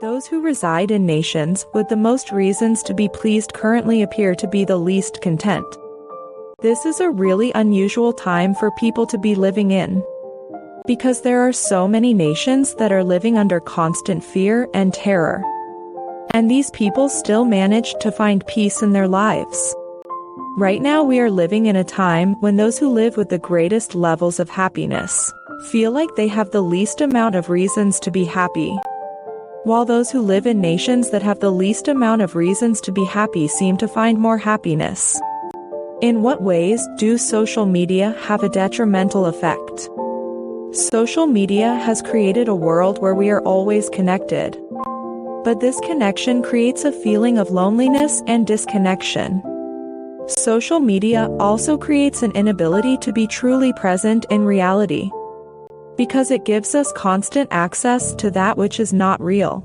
Those who reside in nations with the most reasons to be pleased currently appear to be the least content. This is a really unusual time for people to be living in, because there are so many nations that are living under constant fear and terror. And these people still manage to find peace in their lives. Right now we are living in a time when those who live with the greatest levels of happiness feel like they have the least amount of reasons to be happy, while those who live in nations that have the least amount of reasons to be happy seem to find more happiness. In what ways do social media have a detrimental effect? Social media has created a world where we are always connected. But this connection creates a feeling of loneliness and disconnection. Social media also creates an inability to be truly present in reality, because it gives us constant access to that which is not real.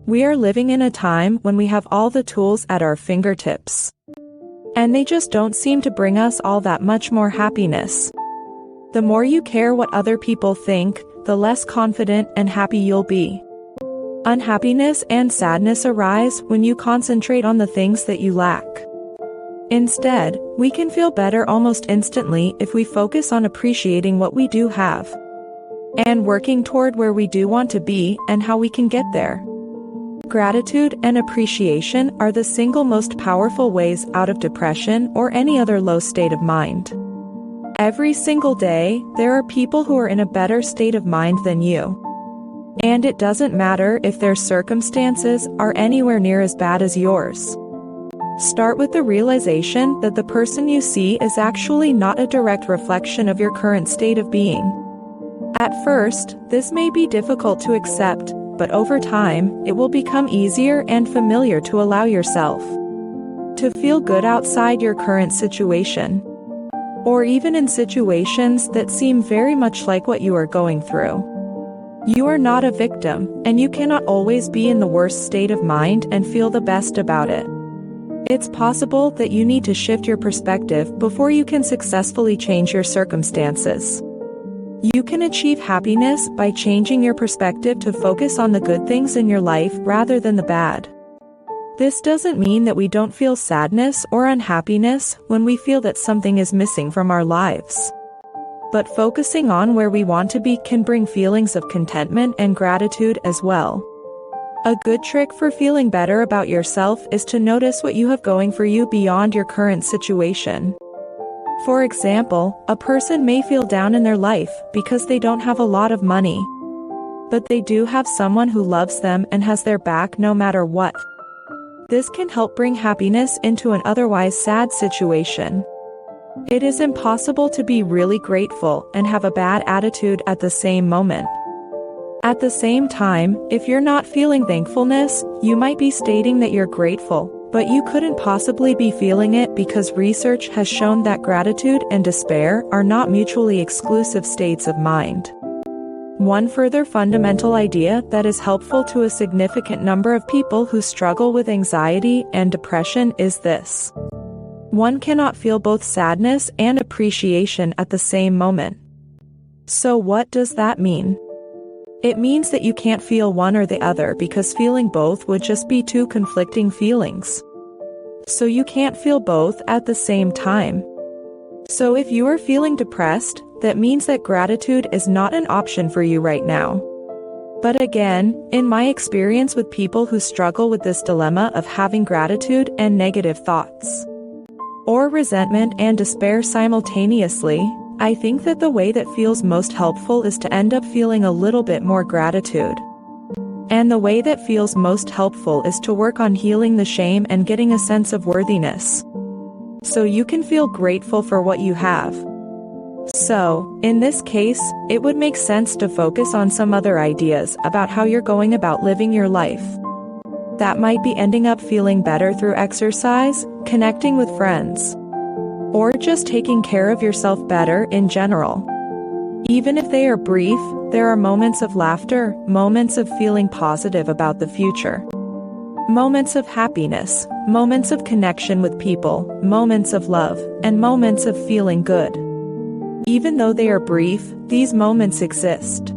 We are living in a time when we have all the tools at our fingertips, and they just don't seem to bring us all that much more happiness. The more you care what other people think, the less confident and happy you'll be. Unhappiness and sadness arise when you concentrate on the things that you lack. Instead, we can feel better almost instantly if we focus on appreciating what we do have, and working toward where we do want to be and how we can get there. Gratitude and appreciation are the single most powerful ways out of depression or any other low state of mind. Every single day, there are people who are in a better state of mind than you. And it doesn't matter if their circumstances are anywhere near as bad as yours. Start with the realization that the person you see is actually not a direct reflection of your current state of being. At first, this may be difficult to accept, but over time, it will become easier and familiar to allow yourself to feel good outside your current situation, or even in situations that seem very much like what you are going through. You are not a victim, and you cannot always be in the worst state of mind and feel the best about it. It's possible that you need to shift your perspective before you can successfully change your circumstances. You can achieve happiness by changing your perspective to focus on the good things in your life rather than the bad. This doesn't mean that we don't feel sadness or unhappiness when we feel that something is missing from our lives. But focusing on where we want to be can bring feelings of contentment and gratitude as well. A good trick for feeling better about yourself is to notice what you have going for you beyond your current situation. For example, a person may feel down in their life because they don't have a lot of money, but they do have someone who loves them and has their back no matter what. This can help bring happiness into an otherwise sad situation. It is impossible to be really grateful and have a bad attitude at the same moment. At the same time, if you're not feeling thankfulness, you might be stating that you're grateful, but you couldn't possibly be feeling it because research has shown that gratitude and despair are not mutually exclusive states of mind. One further fundamental idea that is helpful to a significant number of people who struggle with anxiety and depression is this: one cannot feel both sadness and appreciation at the same moment. So what does that mean? It means that you can't feel one or the other because feeling both would just be two conflicting feelings. So you can't feel both at the same time. So if you are feeling depressed, that means that gratitude is not an option for you right now. But again, in my experience with people who struggle with this dilemma of having gratitude and negative thoughts, or resentment and despair simultaneously, I think that the way that feels most helpful is to end up feeling a little bit more gratitude. And the way that feels most helpful is to work on healing the shame and getting a sense of worthiness, so you can feel grateful for what you have. So, in this case, it would make sense to focus on some other ideas about how you're going about living your life. That might be ending up feeling better through exercise, connecting with friends, or just taking care of yourself better in general. Even if they are brief, there are moments of laughter, moments of feeling positive about the future, moments of happiness, moments of connection with people, moments of love, and moments of feeling good. Even though they are brief, these moments exist.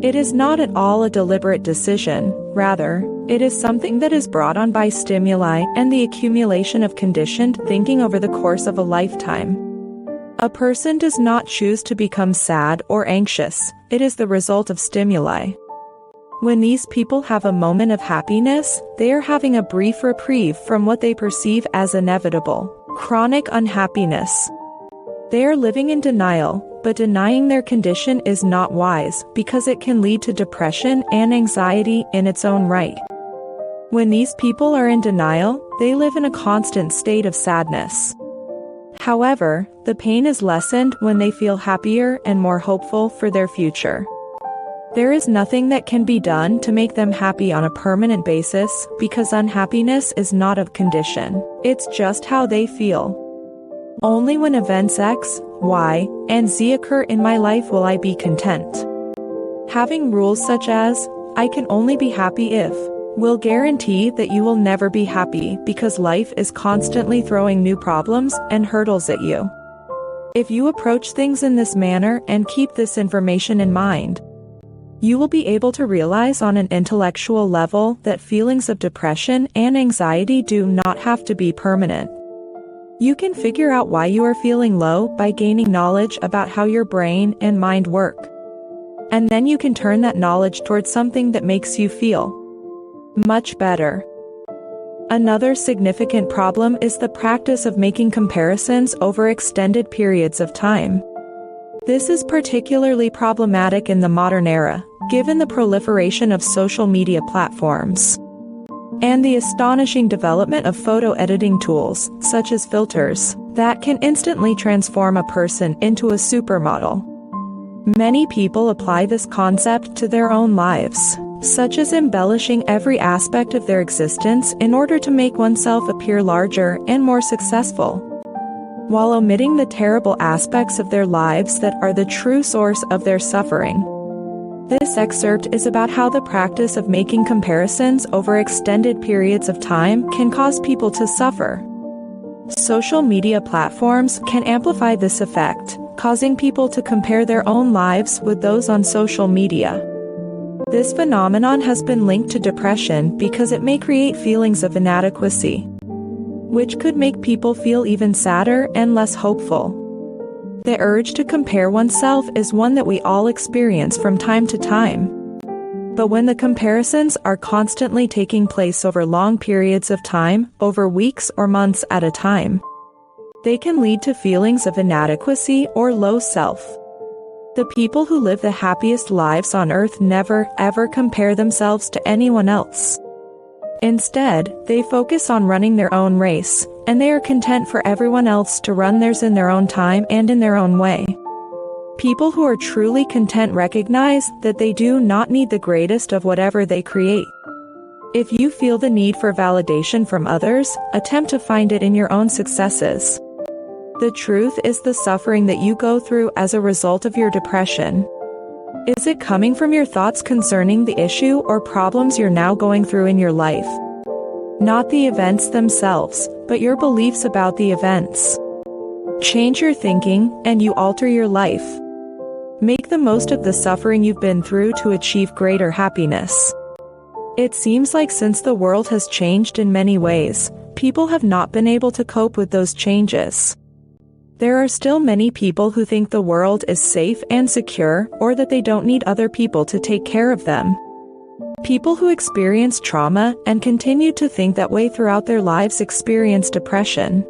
It is not at all a deliberate decision, rather, it is something that is brought on by stimuli and the accumulation of conditioned thinking over the course of a lifetime. A person does not choose to become sad or anxious, it is the result of stimuli. When these people have a moment of happiness, they are having a brief reprieve from what they perceive as inevitable, chronic unhappiness. They are living in denial, but denying their condition is not wise because it can lead to depression and anxiety in its own right. When these people are in denial, they live in a constant state of sadness. However, the pain is lessened when they feel happier and more hopeful for their future. There is nothing that can be done to make them happy on a permanent basis because unhappiness is not a condition, it's just how they feel. Only when events X, Y, and Z occur in my life will I be content. Having rules such as, I can only be happy if, will guarantee that you will never be happy because life is constantly throwing new problems and hurdles at you. If you approach things in this manner and keep this information in mind, you will be able to realize on an intellectual level that feelings of depression and anxiety do not have to be permanent. You can figure out why you are feeling low by gaining knowledge about how your brain and mind work. And then you can turn that knowledge towards something that makes you feel much better. Another significant problem is the practice of making comparisons over extended periods of time. This is particularly problematic in the modern era, given the proliferation of social media platforms and the astonishing development of photo editing tools, such as filters, that can instantly transform a person into a supermodel. Many people apply this concept to their own lives, such as embellishing every aspect of their existence in order to make oneself appear larger and more successful, while omitting the terrible aspects of their lives that are the true source of their suffering. This excerpt is about how the practice of making comparisons over extended periods of time can cause people to suffer. Social media platforms can amplify this effect, causing people to compare their own lives with those on social media. This phenomenon has been linked to depression because it may create feelings of inadequacy, which could make people feel even sadder and less hopeful. The urge to compare oneself is one that we all experience from time to time. But when the comparisons are constantly taking place over long periods of time, over weeks or months at a time, they can lead to feelings of inadequacy or low self. The people who live the happiest lives on earth never, ever compare themselves to anyone else. Instead, they focus on running their own race, and they are content for everyone else to run theirs in their own time and in their own way. People who are truly content recognize that they do not need the greatest of whatever they create. If you feel the need for validation from others, attempt to find it in your own successes. The truth is the suffering that you go through as a result of your depression. Is it coming from your thoughts concerning the issue or problems you're now going through in your life? Not the events themselves, but your beliefs about the events. Change your thinking, and you alter your life. Make the most of the suffering you've been through to achieve greater happiness. It seems like since the world has changed in many ways, people have not been able to cope with those changes. There are still many people who think the world is safe and secure, or that they don't need other people to take care of them. People who experience trauma and continue to think that way throughout their lives experience depression.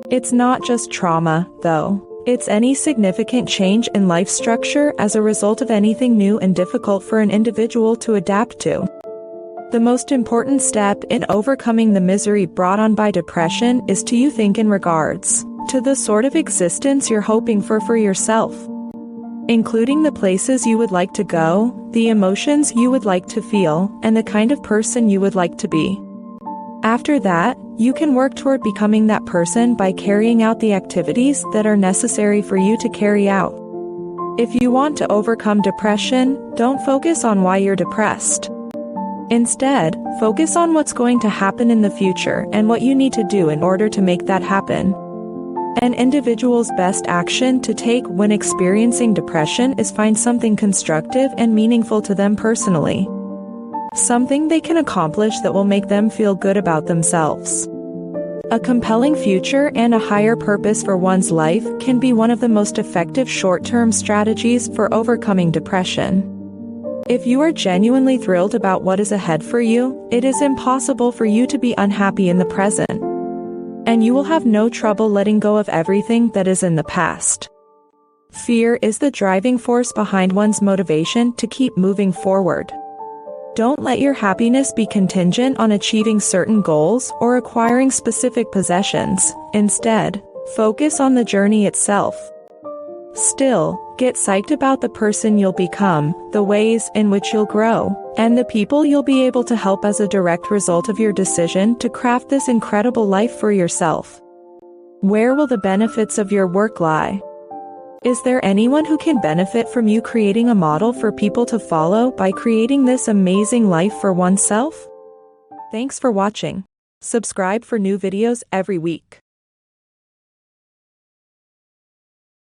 It's not just trauma, though. It's any significant change in life structure as a result of anything new and difficult for an individual to adapt to. The most important step in overcoming the misery brought on by depression is to you think in regards to the sort of existence you're hoping for yourself, including the places you would like to go, the emotions you would like to feel, and the kind of person you would like to be. After that, you can work toward becoming that person by carrying out the activities that are necessary for you to carry out. If you want to overcome depression, don't focus on why you're depressed. Instead, focus on what's going to happen in the future and what you need to do in order to make that happen. An individual's best action to take when experiencing depression is find something constructive and meaningful to them personally. Something they can accomplish that will make them feel good about themselves. A compelling future and a higher purpose for one's life can be one of the most effective short-term strategies for overcoming depression. If you are genuinely thrilled about what is ahead for you, it is impossible for you to be unhappy in the present. And you will have no trouble letting go of everything that is in the past. Fear is the driving force behind one's motivation to keep moving forward. Don't let your happiness be contingent on achieving certain goals or acquiring specific possessions. Instead, focus on the journey itself. Still, get psyched about the person you'll become, the ways in which you'll grow, and the people you'll be able to help as a direct result of your decision to craft this incredible life for yourself. Where will the benefits of your work lie? Is there anyone who can benefit from you creating a model for people to follow by creating this amazing life for oneself? Thanks for watching. Subscribe for new videos every week.